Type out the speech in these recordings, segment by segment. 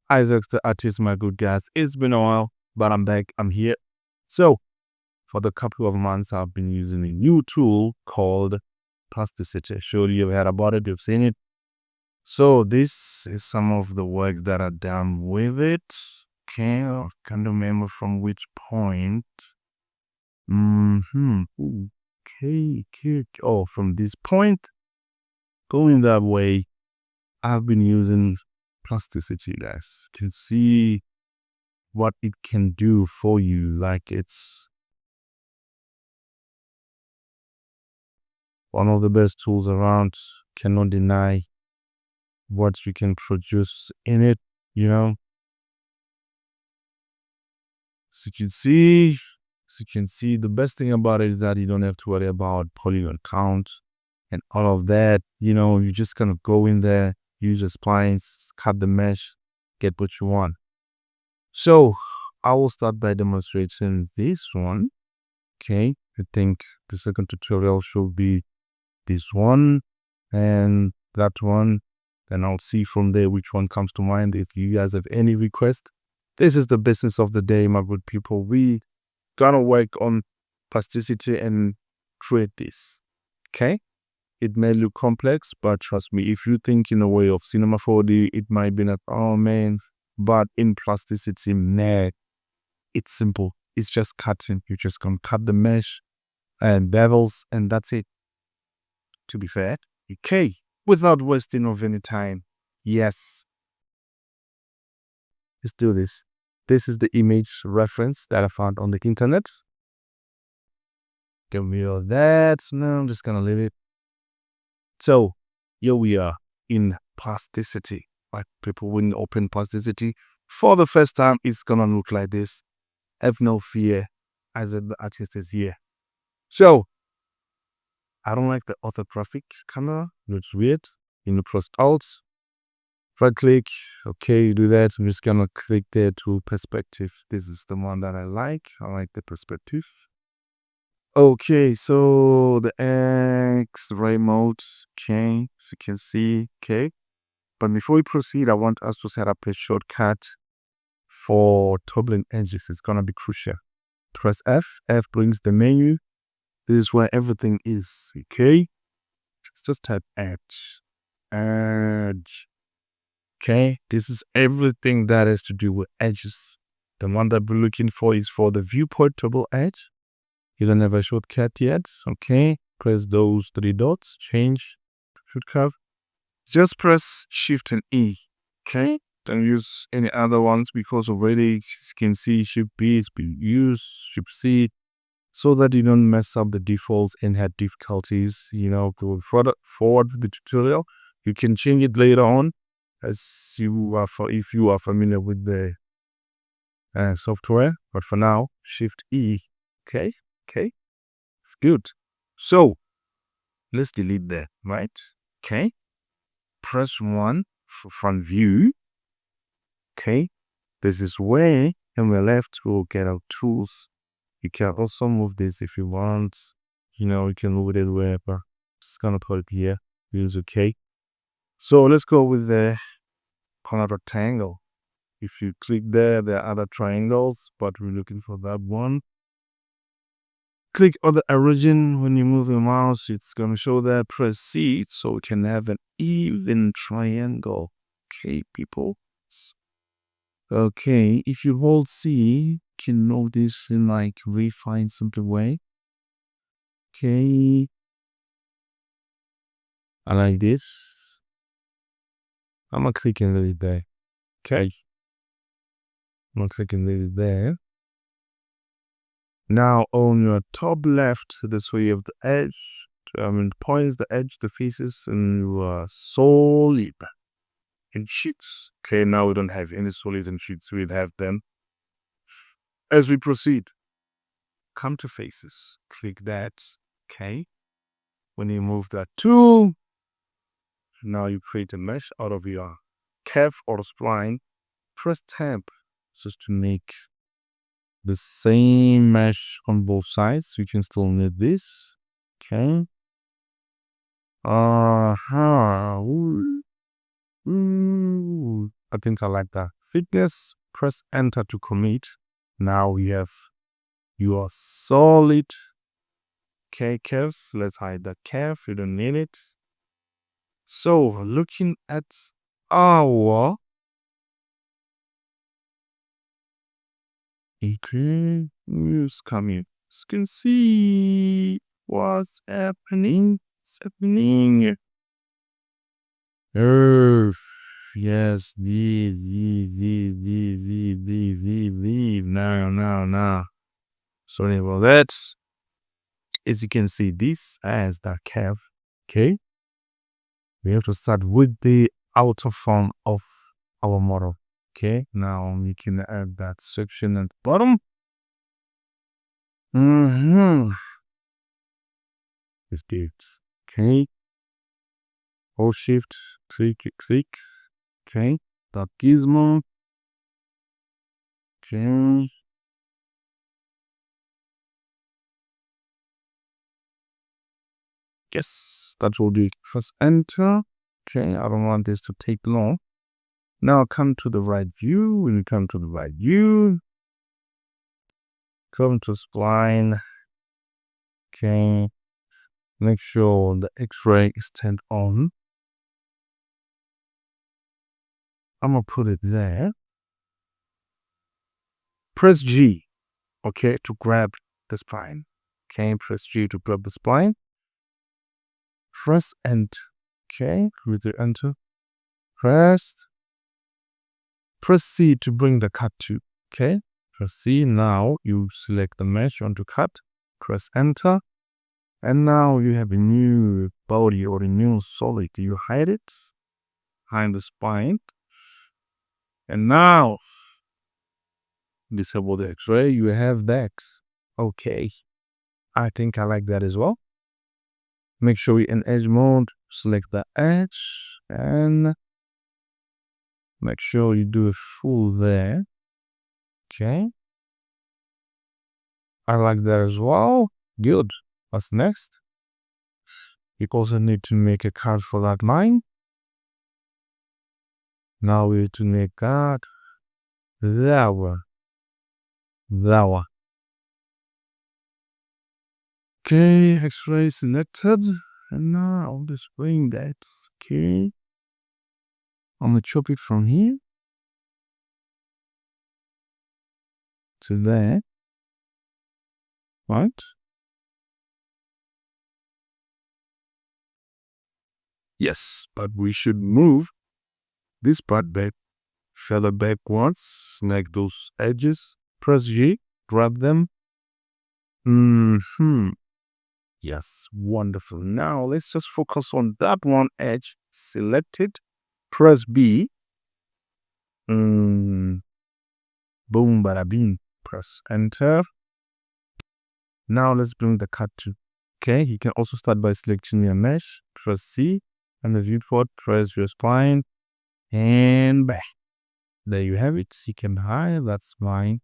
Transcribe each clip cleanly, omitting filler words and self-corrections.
Isaax the artist, my good guys. It's been a while, but I'm back. I'm here. So, for the couple of months, I've been using a new tool called Plasticity. Surely you've heard about it, you've seen it. So, this is some of the work that I've done with it. Okay, I can't remember from which point. Okay. Oh, from this point, going that way, I've been using Plasticity, guys. You can see what it can do for you. Like, it's one of the best tools around. Cannot deny what you can produce in it, you know. So you can see the best thing about it is that you don't have to worry about polygon count and all of that. You just kind of go in there, use your splines, cut the mesh, get what you want. So I will start by demonstrating this one. Okay, I think the second tutorial should be this one and that one. Then I'll see from there which one comes to mind. If you guys have any request, this is the business of the day, my good people. We gonna work on plasticity and create this. Okay, it may look complex, but trust me, if you think in a way of Cinema 4D, it might be like, oh man. But in plasticity, man, it's simple. It's just cutting. You're just gonna cut the mesh and bevels, and that's it. To be fair, okay, without wasting of any time, yes, let's do this. This is the image reference that I found on the internet. Get rid of that. No, I'm just gonna leave it. So here we are in plasticity. Like, people wouldn't open plasticity for the first time, it's gonna look like this. Have no fear, as the artist is here. So I don't like the orthographic camera. Looks weird. Press Alt, right click. Okay, you do that. I'm just gonna click there to perspective. This is the one that I like. I like the perspective. Okay, so the X-ray mode. Okay, so you can see. Okay, but before we proceed, I want us to set up a shortcut for toggling edges. It's gonna be crucial. Press F. F brings the menu. This is where everything is. Okay, let's just type edge. Okay, this is everything that has to do with edges. The one that we're looking for is for the viewport toggle edge. You don't have a shortcut yet. Okay, press those three dots, change shortcut. Just press Shift and E. Okay, don't use any other ones because already you can see Shift B is being used, Shift C, so that you don't mess up the defaults and have difficulties, going forward with the tutorial. You can change it later on as if you are familiar with the software. But for now, Shift E. Okay, it's good. So let's delete that, right? Okay, press 1 for front view. Okay, this is where, and we're left, we'll get our tools. You can also move this if you want. You can move it wherever. Just gonna put it here. Use OK. So let's go with the corner rectangle. If you click there are other triangles, but we're looking for that one. Click on the origin. When you move the mouse, it's gonna show that. Press C so we can have an even triangle. Okay, people. Okay, if you hold C, you can move this in like refined simple way. Okay, I like this. I'm gonna click and leave it there. Okay, I'm gonna click and leave it there. Now on your top left, this way you have the edge. Points, the edge, the faces, and your solid and sheets. Okay, now we don't have any solids and sheets. We have them. As we proceed, come to faces. Click that. Okay. When you move that tool, now you create a mesh out of your curve or spline. Press tab just to make the same mesh on both sides. You can still need this. Okay. I think I like that. Thickness, press enter to commit. Now we have your solid curves. Let's hide the curve. You don't need it. So looking at our news coming. You can see what's happening. It's happening. Yes, leave. Now. Sorry about that. As you can see, this as the curve. Okay. We have to start with the outer form of our model. Okay. Now we can add that section at the bottom. Let's do it. Okay. Hold shift, click. Okay. That gizmo. Okay. Yes, that will do. Press enter. Okay, I don't want this to take long. Now come to the right view. When you come to the right view, come to spline. Okay. Make sure the X-ray is turned on. I'm gonna put it there. Press G, okay, to grab the spline. Okay, press G to grab the spline. Press enter. Okay, with the enter. Press C to bring the cut to. Okay, press C. Now you select the mesh you want to cut. Press enter. And now you have a new body or a new solid. You hide it. Hide the spine. And now disable the X-ray. You have that. Okay. I think I like that as well. Make sure you're in edge mode. Select the edge. And make sure you do a full there. Okay. I like that as well. Good. What's next? You also need to make a cut for that line. Now we need to make that. That one. Okay, X-ray selected. And now I'll just bring that. Okay. I'm gonna chop it from here to there. Right? Yes, but we should move this part back, further backwards, select those edges, press G, grab them. Yes, wonderful. Now let's just focus on that one edge. Select it, press B. Boom, bada bing. Press enter. Now let's bring the cut to. Okay, you can also start by selecting your mesh. Press C, and the viewport, press your spline, and back. There you have it. You can hide. That's fine.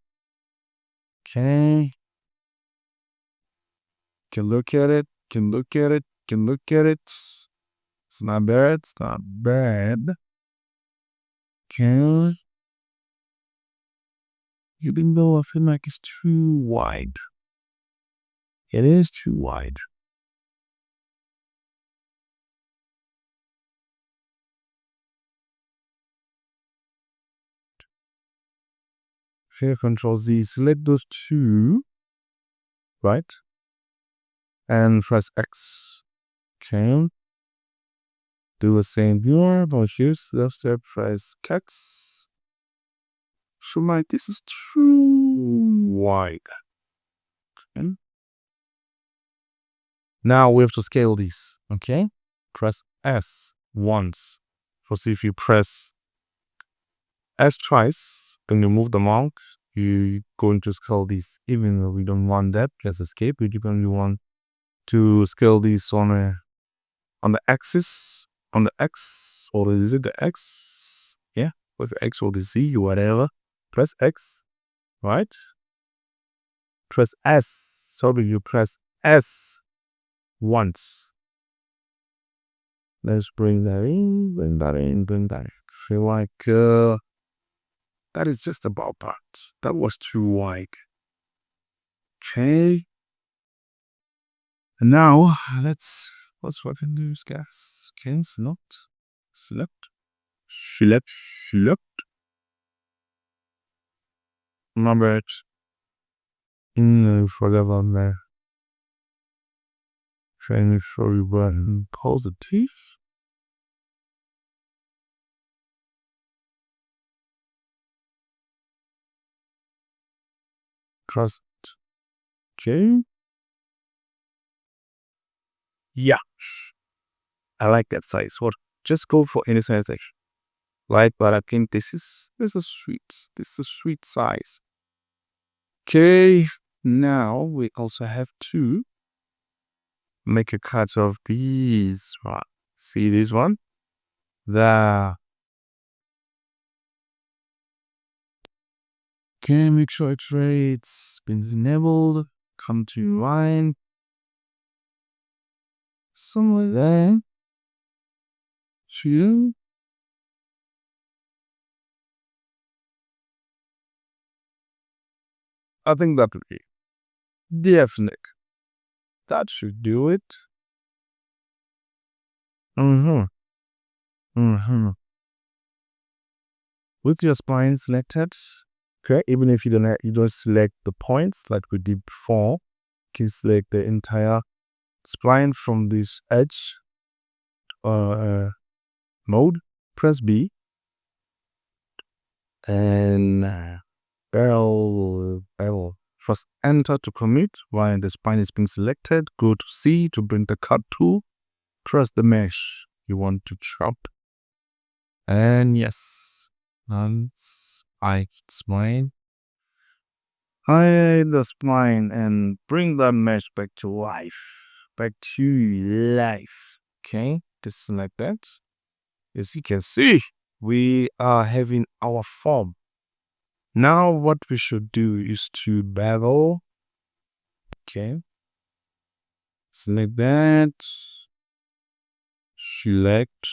Okay. Can look at it. It's not bad. Okay. Even though I feel like it's too wide. It is too wide. Here, Control Z. Select those two. Right? And press X. Okay. Do the same here. But here's the step. Press X. So this is too wide. Okay. Now we have to scale this. Okay. Press S once. So if you press S twice, then you move the mouse, you're going to scale this. Even though we don't want that, let's escape. We only want to scale this on the axis, on the X, or is it the X? Yeah, with the X or the Z, whatever. Press X, right? Press S. So you press S once. Let's bring that in, bring that in, bring that in. Feel like that is just about part. That was too wide. Okay. And now what's what I can do, guys? Can select. Number it. Forever man. Trying to show you button positive. Cross. Okay. Yeah. I like that size. What? Just go for any size section. Right, but I think this is sweet. This is a sweet size. Okay. Now we also have to make a cut of these one. See this one? There. Okay, make sure it rates been enabled. Come to line. Somewhere there. Two. I think that would be definite. That should do it. With your spline selected, okay, even if you don't select the points like we did before, you can select the entire spline from this edge mode. Press B and barrel. Press enter to commit while the spine is being selected. Go to C to bring the cut tool. Press the mesh you want to chop. And yes, that's spline. Hide the spline and bring that mesh back to life. Okay, just like that. As you can see, we are having our form. Now what we should do is to bevel. Okay. Select that. Select.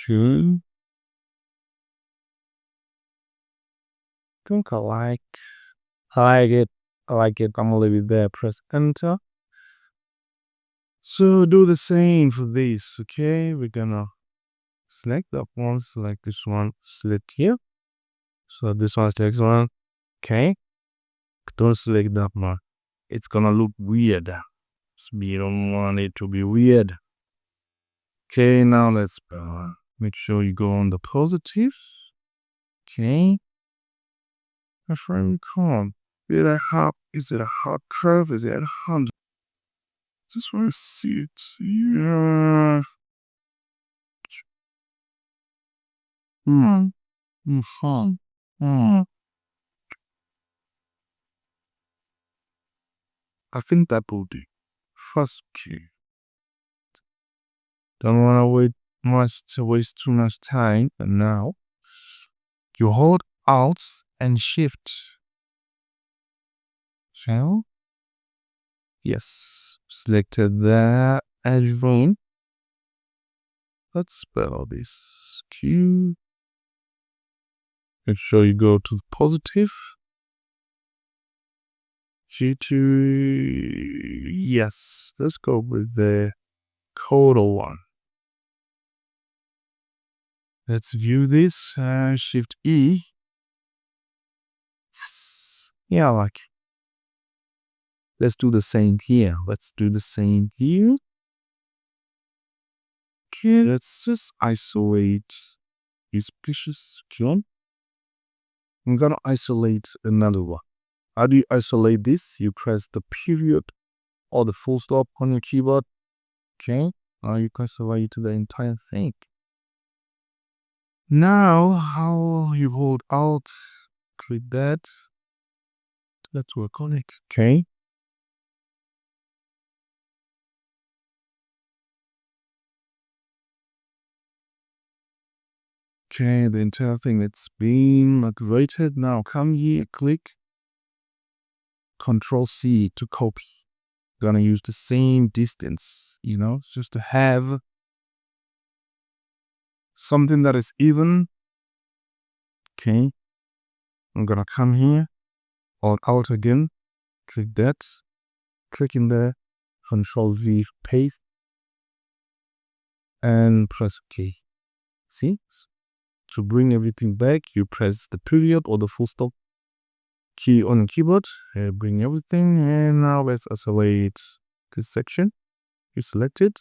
Tune. Think I like it. I like it. I'm gonna leave it there. Press enter. So do the same for this. Okay, we're gonna select that one, select this one, select here. So this one's the next one. Okay. Don't select that one. It's gonna look weird. So we don't want it to be weird. Okay, now let's make sure you go on the positive. Okay. Frame calm. Is it a hot curve? Is it a 100? Just want to see it. Yeah. I think that will do. First key. Don't want to waste too much time. And now you hold Alt and Shift. Shall? Yes. Selected that edge vein. Let's spell this Q. Make sure you go to the positive. G2. Yes. Let's go with the Codal one. Let's view this. Shift E. Yes. Yeah, I like it. Let's do the same here. Okay, let's just isolate these pictures. I'm gonna isolate another one. How do you isolate this? You press the period or the full stop on your keyboard. Okay, now you can isolate the entire thing. Now, how you hold Alt, click that. Let's work on it. Okay. Okay, the entire thing, it's been migrated. Now come here, click Control C to copy. Gonna use the same distance, just to have something that is even. Okay, I'm gonna come here, or out again, click that, click in there, Control V, paste, and press OK. See? To bring everything back, you press the period or the full stop key on the keyboard, bring everything, and now let's isolate this section. You select it,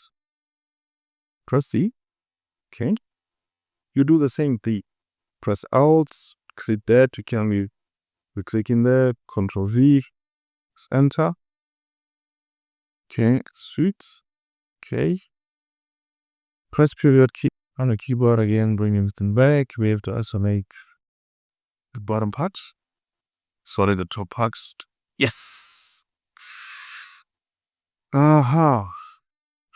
press C. Okay, you do the same thing. Press Alt, click that. You can we click in there, Control V, enter. Okay, shoot. Okay, press period key on the keyboard again, bring everything back. We have to isolate the bottom part. Sorry, the top parts. Yes. Aha.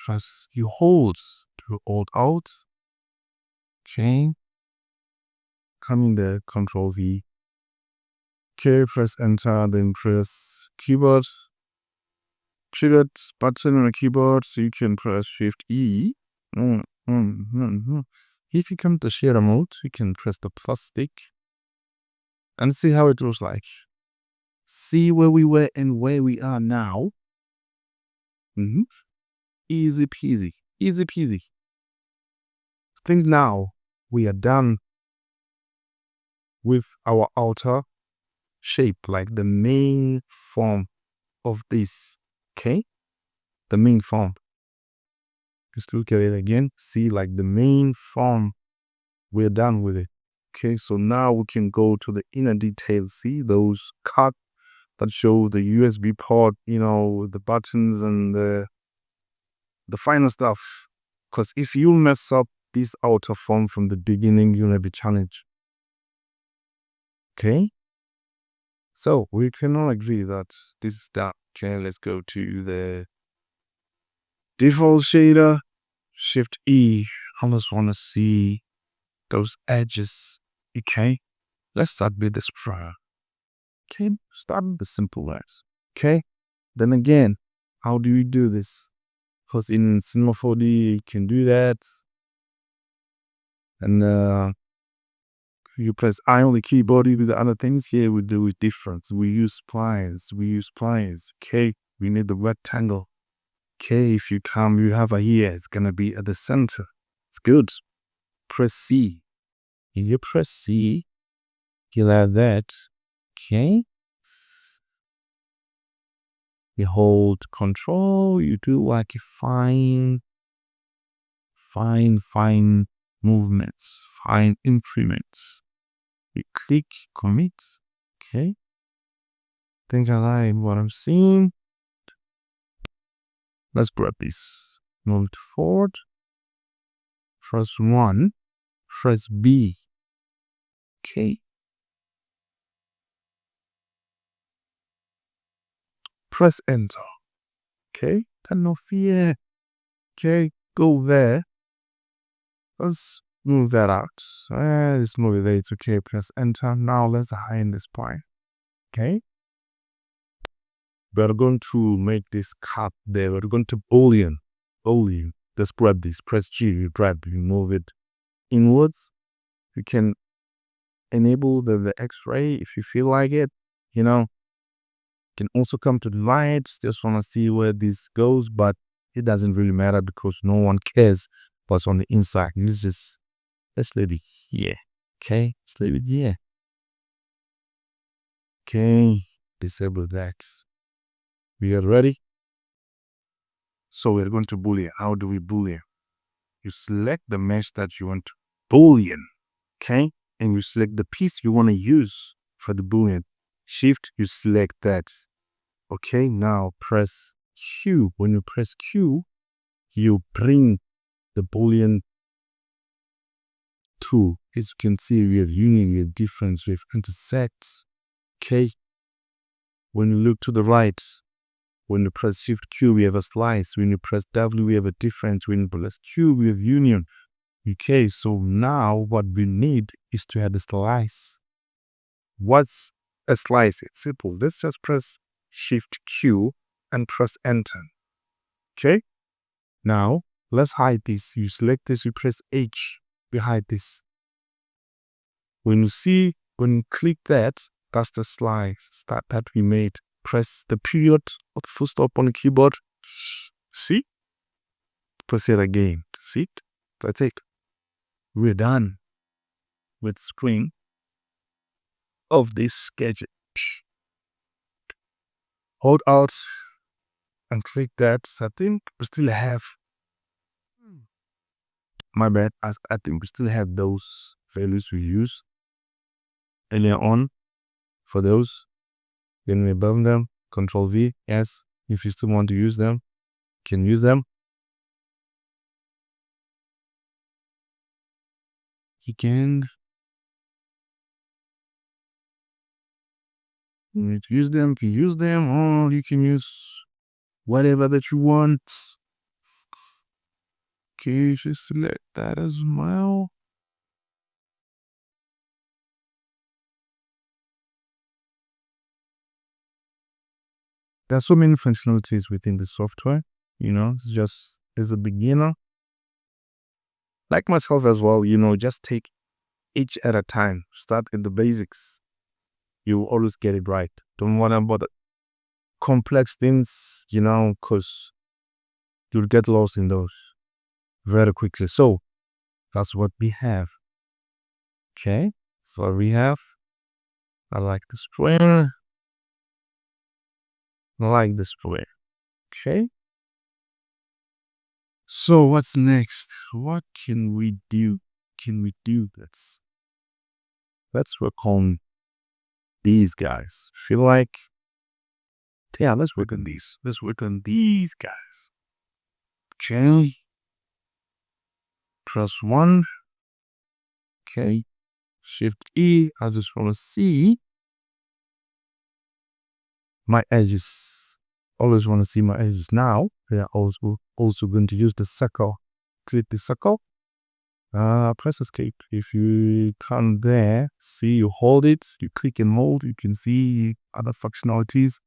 Press you hold to hold out. Okay. Come in there, Control V. Okay, press enter, then press keyboard. Pivot button on the keyboard, so you can press Shift E. If you come to share mode, you can press the plus stick and see how it looks like. See where we were and where we are now. Easy peasy, easy peasy. I think now we are done with our outer shape, like the main form of this. Okay, the main form. Just look at it again. See, like the main form, we're done with it. Okay, so now we can go to the inner details. See those cards that show the USB port, the buttons and the final stuff. Because if you mess up this outer form from the beginning, you'll be challenged. Okay, so we can all agree that this is that. Okay, let's go to the default shader, Shift E. I just want to see those edges. Okay, let's start with the sprayer. Okay, start with the simple ones. Okay, then again, how do you do this? Because in Cinema 4D, you can do that. And you press I on the keyboard, you do the other things. Here we do it different. We use splines. Okay, we need the rectangle. Okay, if you have a here, it's gonna be at the center. It's good. Press C. You press C, you have that. Okay. You hold Control, you do like fine movements, fine increments. You click commit. Okay. Think I like what I'm seeing. Let's grab this. Move it forward. Press 1. Press B. Okay. Press enter. Okay. Turn off here. Okay. Go there. Let's move that out. Let's move it there. It's okay. Press enter. Now let's hide this point. Okay. We're going to make this cut there. We're going to boolean. Let's grab this. Press G. You grab. You move it inwards. You can enable the X-ray if you feel like it. You can also come to the lights. Just want to see where this goes, but it doesn't really matter because no one cares what's on the inside. Let's leave it here. Okay, let's leave it here. Okay, disable that. We are ready. So we're going to boolean. How do we boolean? You select the mesh that you want to boolean. Okay, and you select the piece you want to use for the boolean. Shift, you select that. Okay, now press Q. When you press Q, you bring the boolean tool. As you can see, we have union, we have difference, we have intersect. Okay, when you look to the right, when you press Shift Q, we have a slice. When you press W, we have a difference. When you press Q, we have union. Okay, so now what we need is to add a slice. What's a slice? It's simple. Let's just press Shift Q and press Enter. Okay? Now, let's hide this. You select this, you press H. We hide this. When you click that, that's the slice that we made. Press the period or full stop on the keyboard. See? Press it again. See? That's it. We're done with screen of this gadget. Hold Alt and click that. I think we still have, my bad, I think we still have those values we use earlier on. For those, then we above them, Control V, yes. If you still want to use them, you can use them. You can use them, or you can use whatever that you want. Okay, just select that as well. There are so many functionalities within the software, it's just as a beginner, like myself as well, just take each at a time. Start in the basics. You will always get it right. Don't worry about the complex things, because you'll get lost in those very quickly. So that's what we have. Okay, so we have, I like the string. Okay. So what's next? What can we do? Let's work on these guys. Feel like, yeah, let's work on these. Let's work on these guys. Okay. Press 1. Okay. Shift E. I just want to see my edges. Always want to see my edges. Now, we are also going to use the circle. Click the circle. Press escape. If you come there, see, you hold it, you click and hold, you can see other functionalities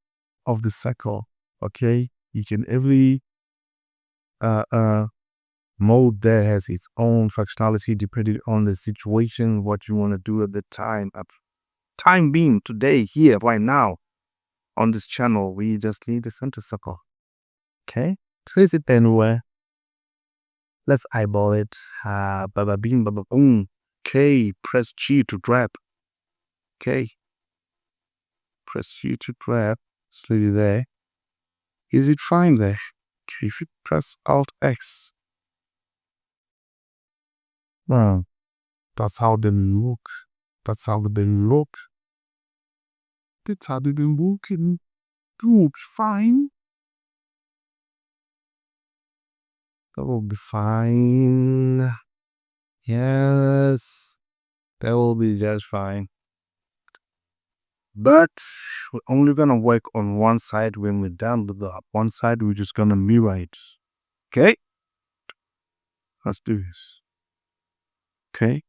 of the circle. Okay, you can every mode there has its own functionality depending on the situation, what you want to do at the time. Time being today, here, right now, on this channel, we just need the center circle. Okay, place it anywhere. Let's eyeball it. Baba bing, baba boom. Okay, press G to grab. Okay, press G to grab. Slowly there. Is it fine there? Okay, if you press Alt X. Well, that's how they look. That's how they look. That's how they look, and it will be fine. That will be fine. Yes, that will be just fine. But we're only gonna work on one side. When we're done with the one side, we're just gonna mirror it. Okay? Let's do this. Okay?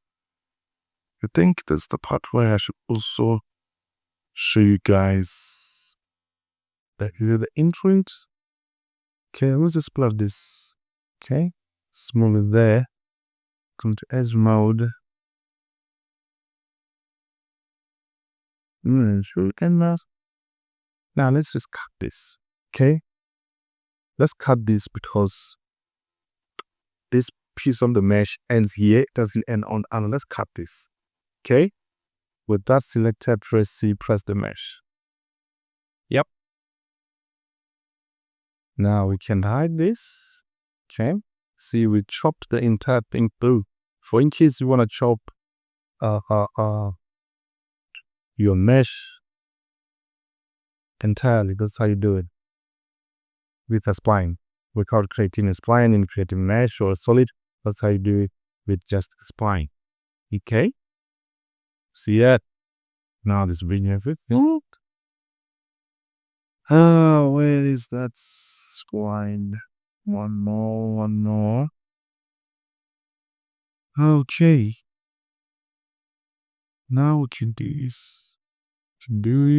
I think that's the part where I should also show you guys that either the imprint. Okay, let's just plug this. Okay? Smooth it there. Come to edge mode. Sure, can now let's just cut this. Okay? Let's cut this because this piece of the mesh ends here. It doesn't end on. And let's cut this. Okay? With that selected, press C, press the mesh. Yep. Now we can hide this. Okay? See, we chopped the entire thing through. For in case you want to chop your mesh entirely, that's how you do it. With a spline. Without creating a spline and creating mesh or solid, that's how you do it with just a spline. Okay? See that? Now this bring everything. Where is that spline? One more. Okay. Now we can do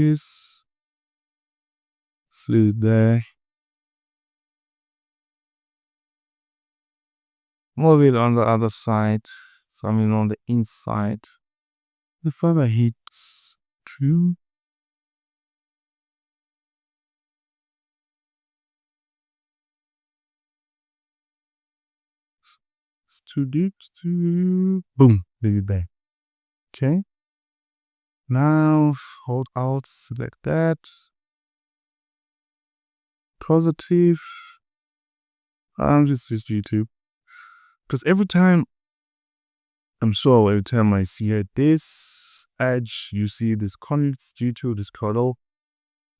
this. Sleep there. Move it on the other side. So I mean on the inside. The fiber hits two. It's too deep. Boom. Leave it there. Okay. Now hold out. Select that. Positive. I'm just with YouTube. Because every time I see it, this edge, you see this corner, it's due to this cuddle.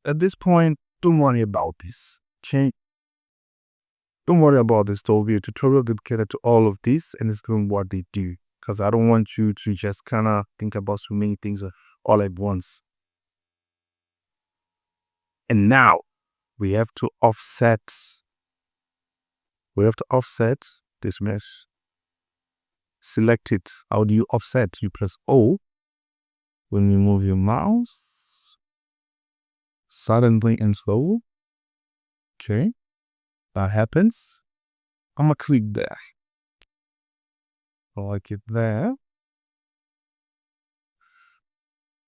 At this point, don't worry about this. Okay? Don't worry about this. There will be a tutorial dedicated to all of this and it's doing what they do. Because I don't want you to just kind of think about so many things all at once. And now we have to offset. This mesh. Select it. How do you offset? You press O. When you move your mouse, suddenly and slow. Okay. That happens. I'm gonna click there. I like it there.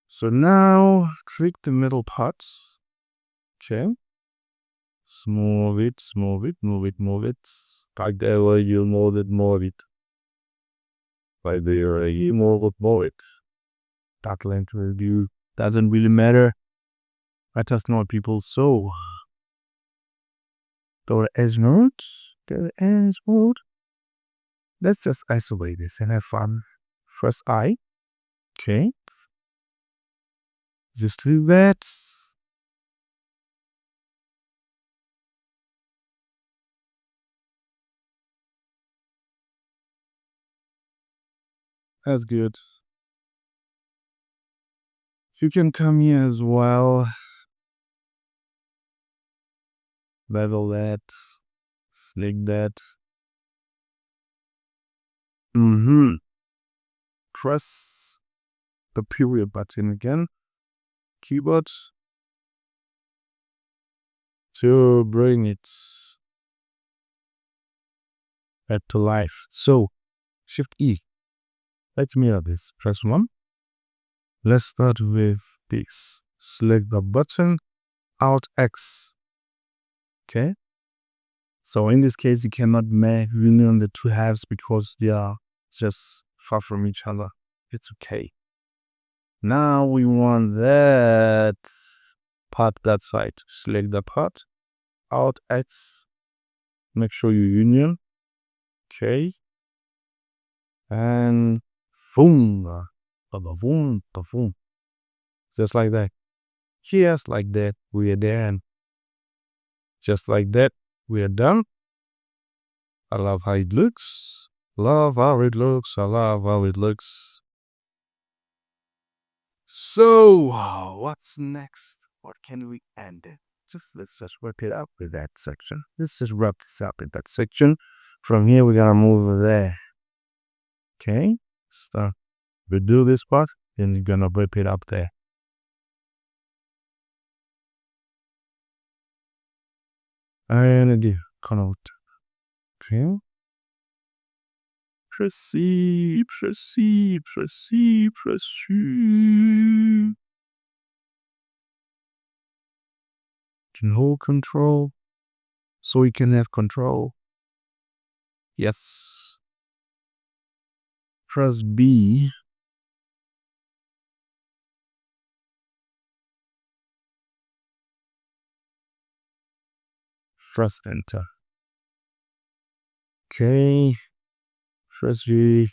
So now click the middle parts. Okay. Move it. Like that way you move it. Like there you move it. That length will do. Doesn't really matter. I just know people so. Go to edge mode. Let's just isolate this and have fun. First eye. Okay. Just do that. That's good. You can come here as well. Level that. Select that. Press the period button again. Keyboard. To bring it back to life. So, Shift E. Let's mirror this. Press 1. Let's start with this. Select the button. Alt X. Okay. So in this case, you cannot make union the two halves because they are just far from each other. It's okay. Now we want that part, that side. Select the part. Alt X. Make sure you union. Okay. And boom. Boom. Just like that. Just like that. We are done. Just like that. We are done. I love how it looks. I love how it looks. So, what's next? What can we end it? Let's just wrap it up with that section. Let's just wrap this up in that section. From here, we gotta move there. Okay, start. We do this part, then you're gonna wrap it up there. And again, connect. Okay. Proceed. Can hold control so we can have control. Yes. Press B. Press enter. Okay. Press G.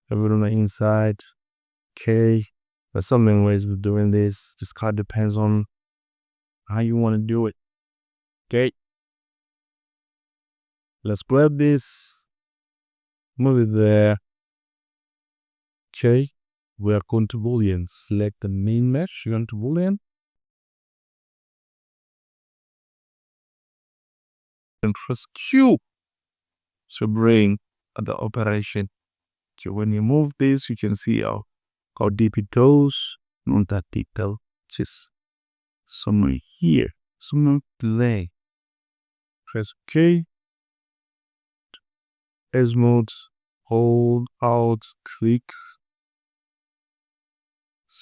Have it on the inside. Okay. There's so many ways of doing this. Just kind of depends on how you want to do it. Okay. Let's grab this. Move it there. Okay. We are going to Boolean. Select the main mesh. You're going to Boolean. And press Q to bring the operation So when you move this, you can see how deep it goes. Not that deep though. Just somewhere here. Somewhere there. Press OK. S mode. Hold out. Click.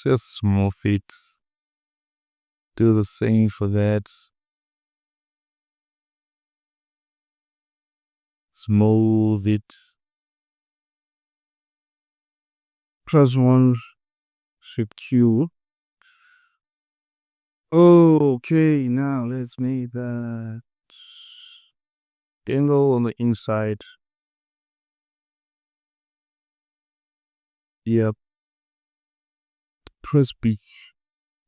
Just smooth it. Do the same for that. Smooth it. Press 1. Shift Q. Okay, now let's make that angle on the inside. Yep. Press B.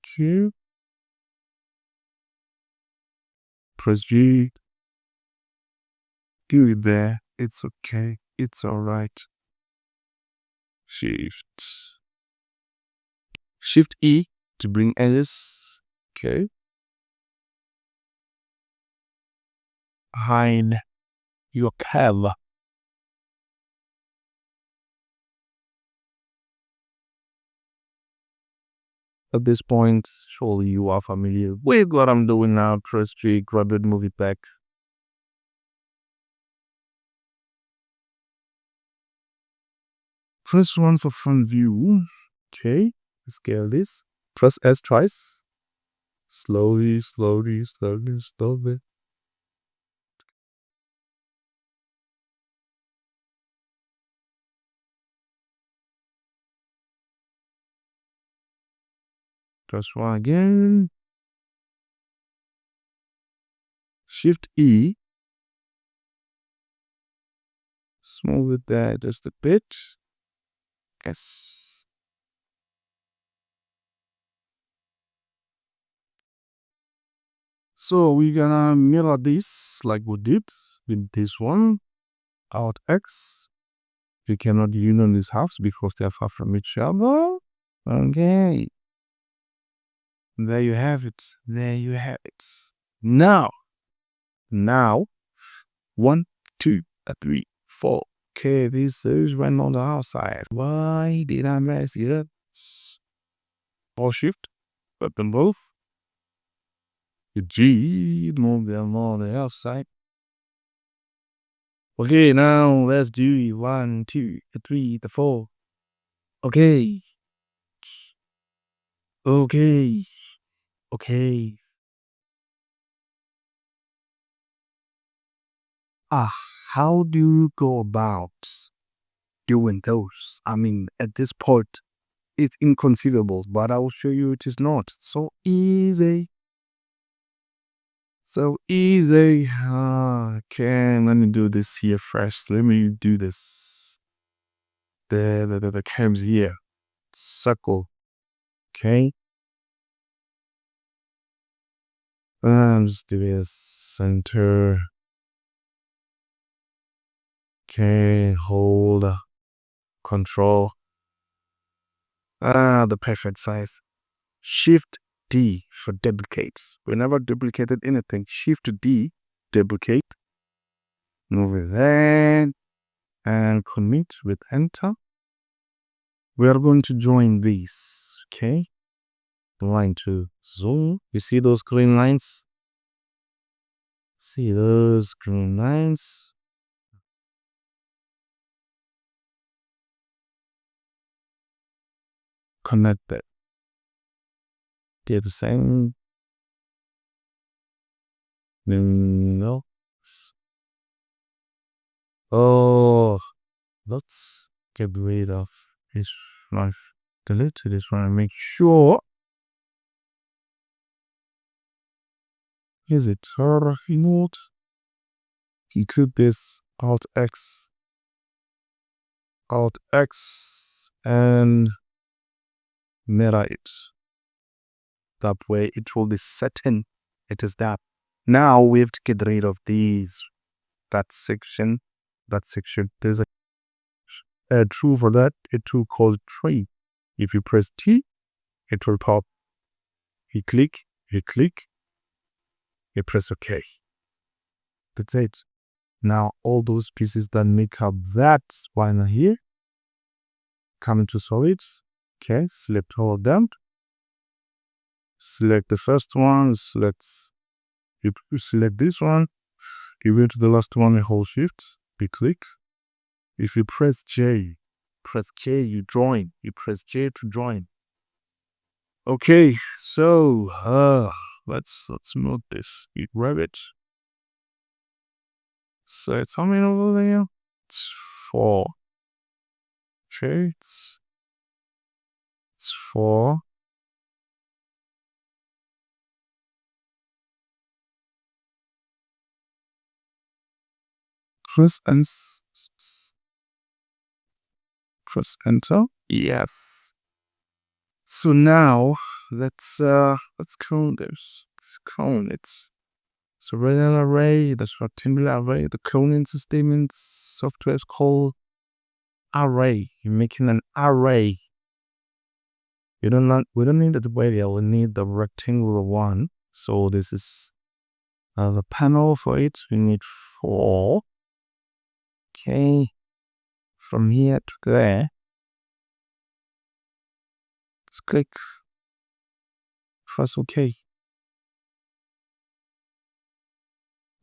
Q. Press G. Do it there. It's okay. It's alright. Shift E to bring edges. Okay. Hide your curve. At this point, surely you are familiar with what I'm doing now. Press G, grab it, move it back. Press 1 for front view. Okay, scale this. Press S twice. Slowly. Press 1 again. Shift E. Smooth it there just a bit. Yes. So we're gonna mirror this like we did with this one. Alt X. You cannot union these halves because they are far from each other. Okay. There you have it. Now, 1, 2, 3, 4. Okay, this is right on the outside. Why did I mess it up? Hold Shift, put them both. G, move them on the outside. Okay, now let's do 1, 2, 3, 4. Okay. How do you go about doing those? I mean, at this point, it's inconceivable, but I will show you it is not. So easy. Okay, let me do this here first. Let me do this. The curves here. Circle. Okay. Just do this. Center. Okay, hold. Control. The perfect size. Shift D for duplicate. Whenever duplicated anything, Shift D, duplicate. Move it there and commit with enter. We are going to join these. Okay. Line to zoom. You see those green lines? Connect that. Do the same. No. Oh, let's get rid of this knife. Delete this one and make sure. Is it? Remote. Include this Alt X, and mirror it. That way it will be certain it is that. Now we have to get rid of these. That section. There's a tool for that. A tool called tree. If you press T, it will pop. You click, you press OK. That's it. Now all those pieces that make up that spine here, come to solids. Okay, select all of them. Select the first one. You select this one. You go to the last one and hold shift. You click. If you press J, you join. You press J to join. Okay, so let's move this. You grab it. So it's how many over there? It's 4. Okay, it's 4. Press and press enter. Yes. So now let's clone this. Let's clone it. So regular array, that's rectangular array. The cloning system software is called array. You're making an array. We don't need the radial, we need the rectangular one. So this is the panel for it. We need 4. Okay. From here to there. Let's click. Press OK.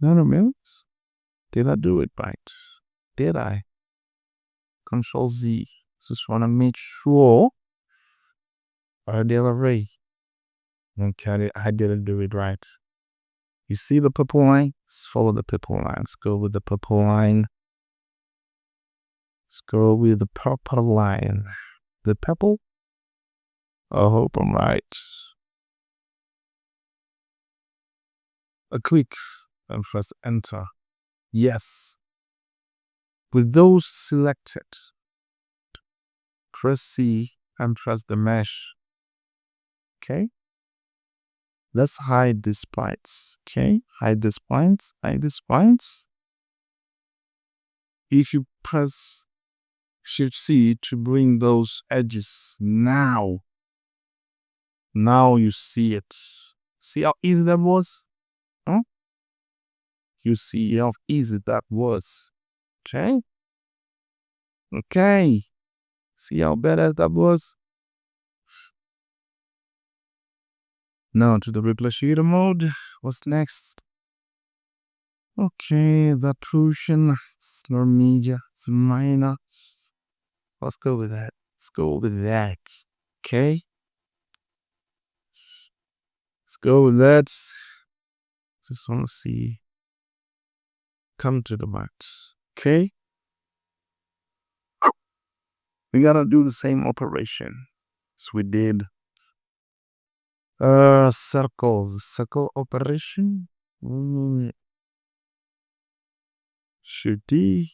None of minutes. Did I do it right? Did I? Control Z. Just want to make sure radial array. Okay, I didn't do it right. You see the purple line? Let's follow the purple line. Let's go with the purple line. Let's go with the purple line. The purple? I hope I'm right. A click and press enter. Yes. With those selected, press C and press the mesh. Okay. Let's hide these points. Okay. Hide these points. Hide these points. If you press Shift C to bring those edges now you see it. See how easy that was? Huh? You see how easy that was. Okay? Okay. See how better that was? Now to the replace shader mode. What's next? Okay, the portion. It's not major. It's minor. Let's go with that. Let's go with that. Okay? Let's go with that. Just want to see. Come to the max. Okay? We gotta do the same operation as we did. Circle operation. Should D.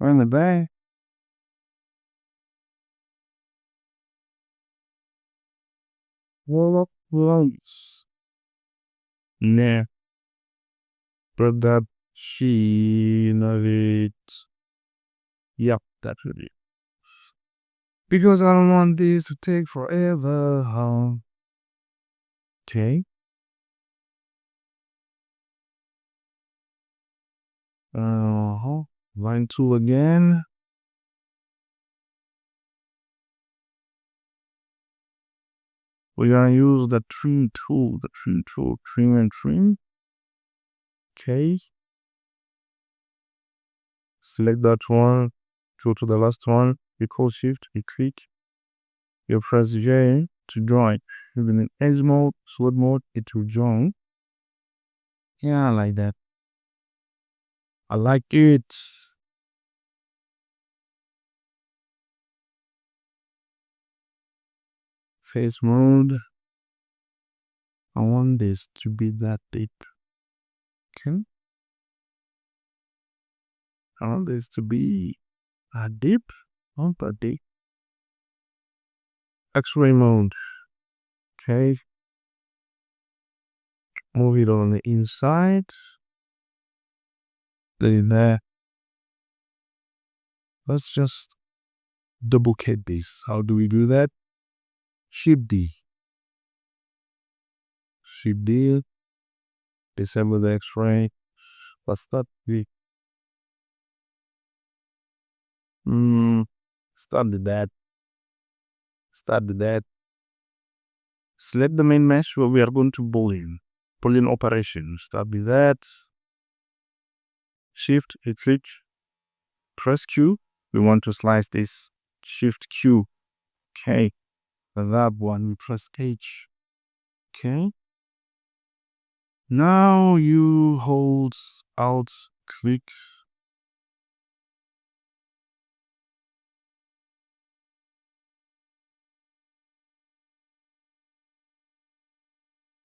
On the back. Roll up lungs. Nah. But that sheen of it. Yep, that will be. Because I don't want this to take forever. Okay. Line 2 again. We're gonna use the trim tool. Trim and trim. Okay. Select that one. Go to the last one. You call shift. You click. You press J to join. Even in edge mode, solid mode, it will join. Yeah, I like that. I like it. Face mode. I want this to be that deep. Okay. I want this to be that deep. Not that deep. X-ray mode. Okay. Move it on the inside. Then there. Let's just duplicate this. How do we do that? Shift D. Shift D. Disable the X-ray. Let's start with Start with that. Start with that. Select the main mesh where we are going to boolean. Boolean operation. Start with that. Shift, click, press Q. We want to slice this. Shift Q. Okay. For that one, we press H. Okay. Now you hold Alt, click.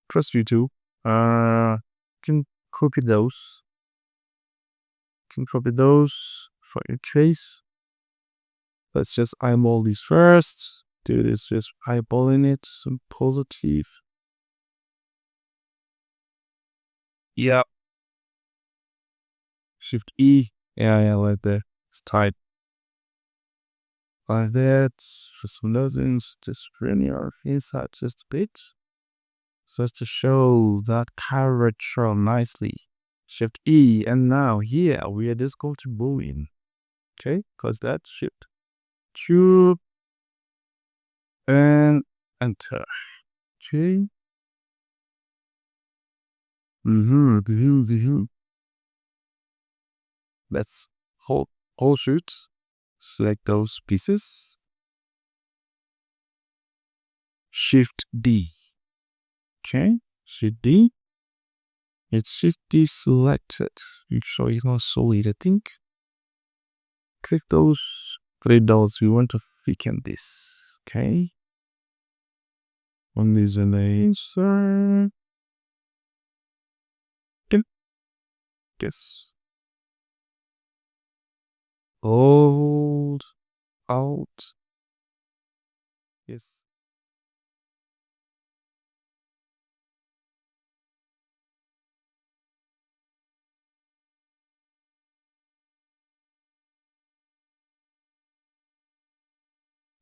Press V2. Can copy those. Can copy those for your case. Let's just eyeball these first. Do this, just eyeballing it. Some positive. Yeah. Shift E. Yeah, like that. It's tight. Like that. For some reasons, just bring your inside just a bit. So as to show that curvature nicely. Shift E, and now here we are just going to boolean. Okay, because that shift Q and enter. Okay. Let's hold shoot. Select those pieces. Shift D. Okay, Shift D. It's Shift D selected. Make sure it's not solid, I think. Click those 3 dots. We want to thicken this. Okay. One is in the insert. Yes. Hold out. Yes.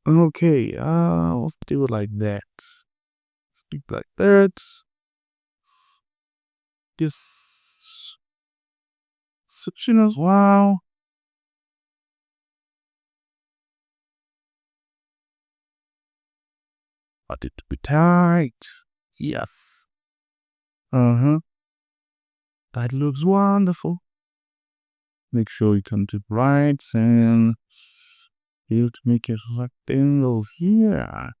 Okay, let's do it like that. Speak like that. Yes. Section as well. Want it to be tight. Yes. That looks wonderful. Make sure you come to right and you to make it rectangle here.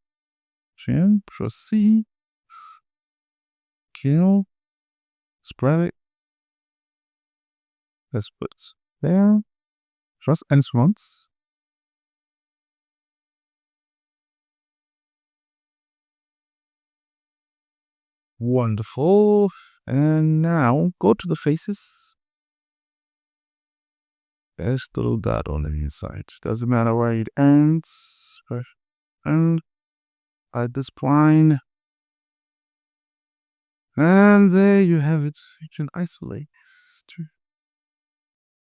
Then proceed. Kill. Spread it. Let's put it there. Just ends once. Wonderful. And now go to the faces. There's a little dot on the inside. Doesn't matter where it ends. And at this spline. And there you have it. You can isolate this.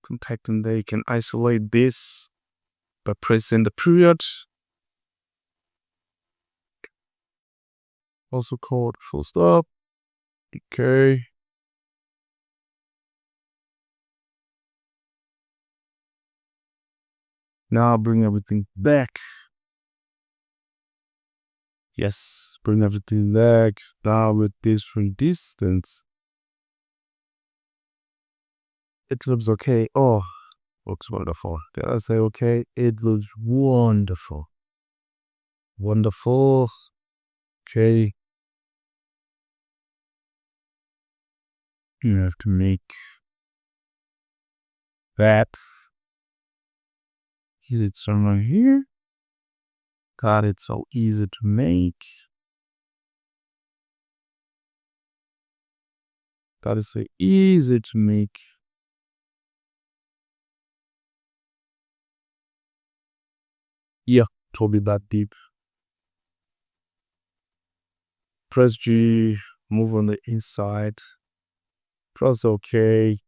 Contact, and there you can isolate this by pressing the period. Also called full stop. Okay. Now bring everything back. Yes, bring everything back. Now with different distance. It looks okay. Oh, looks wonderful. Did I say okay? It looks wonderful. Wonderful. Okay. You have to make that. Is it somewhere here? God, it's so easy to make. God, it's so easy to make. Yeah, totally that deep. Press G, move on the inside. Press OK.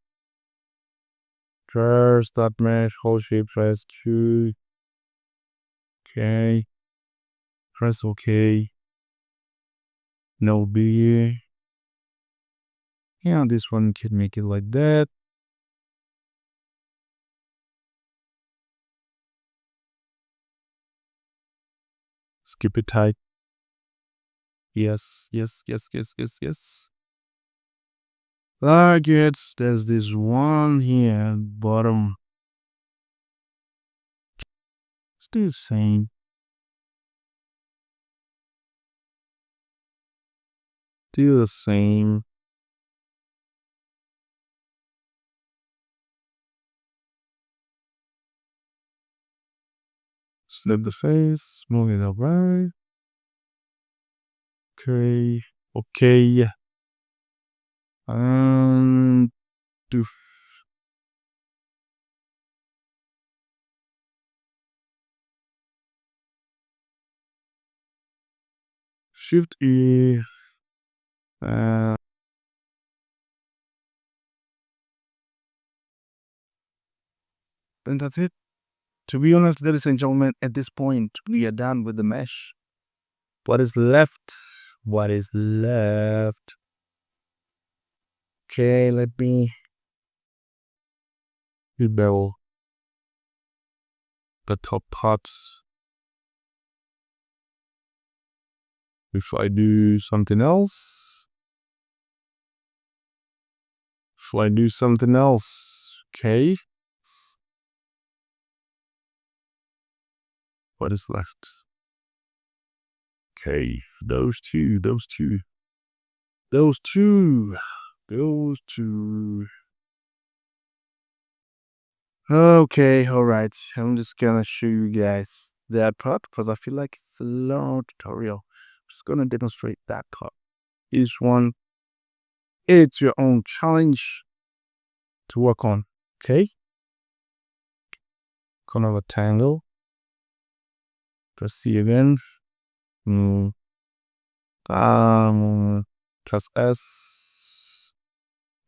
Press that mesh, hold shape, press Q. Okay. Press OK. No biggie. Yeah, this one can make it like that. Keep it tight. Yes. Like it. There's this one here at bottom. Still the same. Still the same. Snip the face. Move it right. Okay. Doof. Shift E. And that's it. To be honest, ladies and gentlemen, at this point, we are done with the mesh. What is left? Okay, let me bevel the top parts. If I do something else, okay. What is left? Okay, those two. Okay, alright. I'm just gonna show you guys that part because I feel like it's a long tutorial. I'm just gonna demonstrate that part. Each one, it's your own challenge to work on. Okay? Corner of a triangle. Press C again. Press S.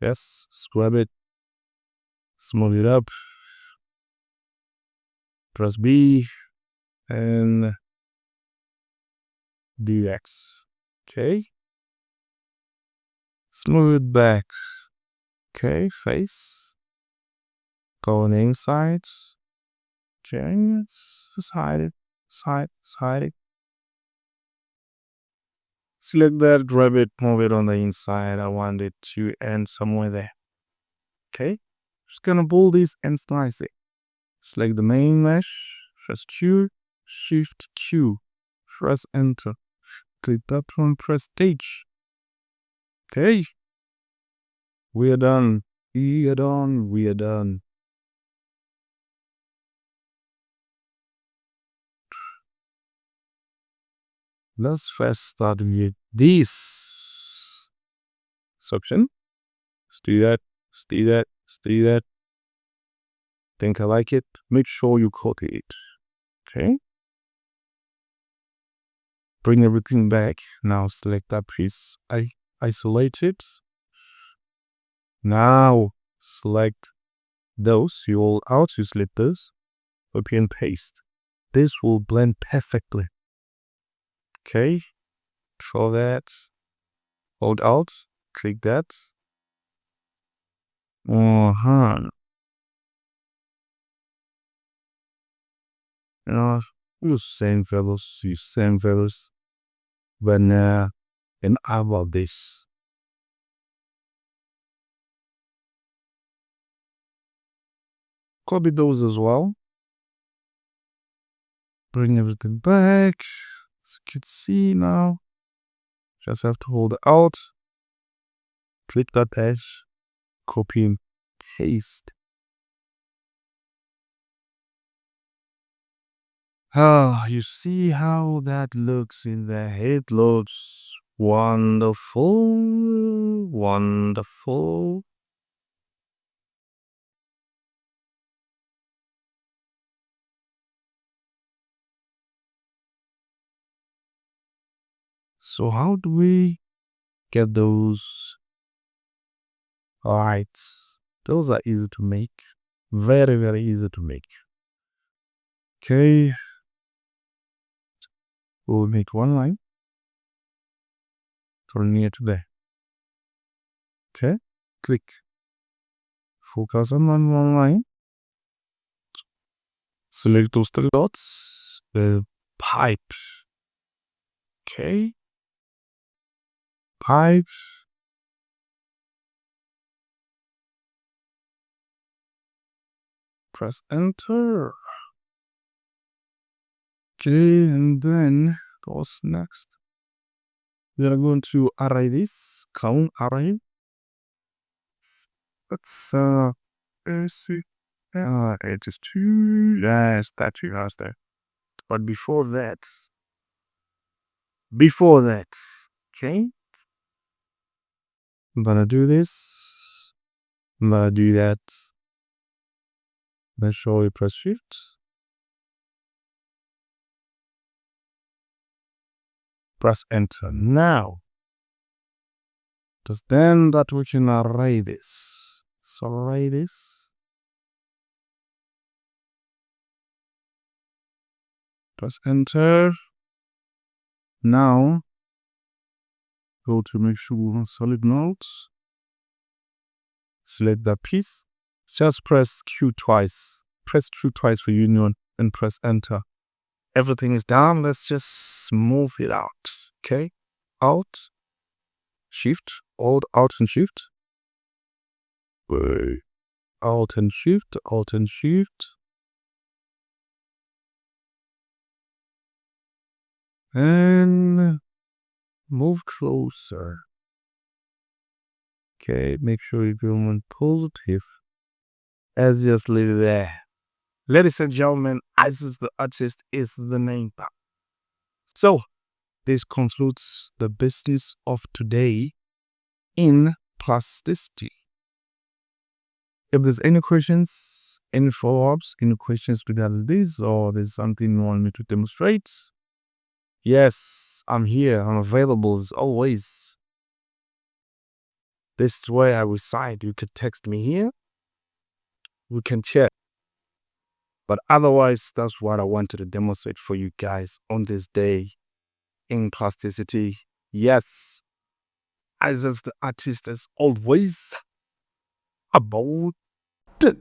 Yes, scrub it. Smooth it up. Press B and DX. Okay. Smooth it back. Okay, face. Go on the inside. Just hide it. Hide it. Select that, grab it, move it on the inside. I want it to end somewhere there. Okay. Just gonna pull this and slice it. Select the main mesh. Press Q. Shift Q. Press Enter. Click that one. Press H. Okay. We are done. Let's first start with this section. Stay that. Think I like it. Make sure you copy it. Okay. Bring everything back. Now select that piece. Isolate it. Now select those. You all out. You select those. Copy and paste. This will blend perfectly. Okay. Control that. Hold out. Click that. Use same values. But and how about this? Copy those as well. Bring everything back. As you can see now. Just have to hold out. Click that edge. Copy and paste. You see how that looks in there? It looks wonderful. So how do we get those? Alright, those are easy to make. Very, very easy to make. Okay, we'll make one line from near to there. Okay, click. Focus on one line. Select those three dots. The pipe. Okay. Pipe. Press enter. Okay, and then what's next? We are going to array this. Count array. Let's see. It is 2. Yes, that 2 has there. But before that, okay, I'm gonna do this. I'm gonna do that. Make sure you press shift. Press enter. Now, just then that we can array this. So array this. Press enter. Now, go to make sure we're on solid nodes. Select that piece. Just press Q twice. Press Q twice for union and press enter. Everything is done. Let's just smooth it out. Okay. Alt, Shift, Alt and Shift. Alt and Shift, Alt and Shift. And move closer. Okay, make sure you go on positive. As just leave it there. Ladies and gentlemen, Isaax the artist is the name. So, this concludes the business of today in Plasticity. If there's any questions, any follow-ups, any questions regarding this, or there's something you want me to demonstrate, yes, I'm here. I'm available as always. This is where I reside. You could text me here. We can chat. But otherwise, that's what I wanted to demonstrate for you guys on this day in Plasticity. Yes, Isaax the artist as always about it.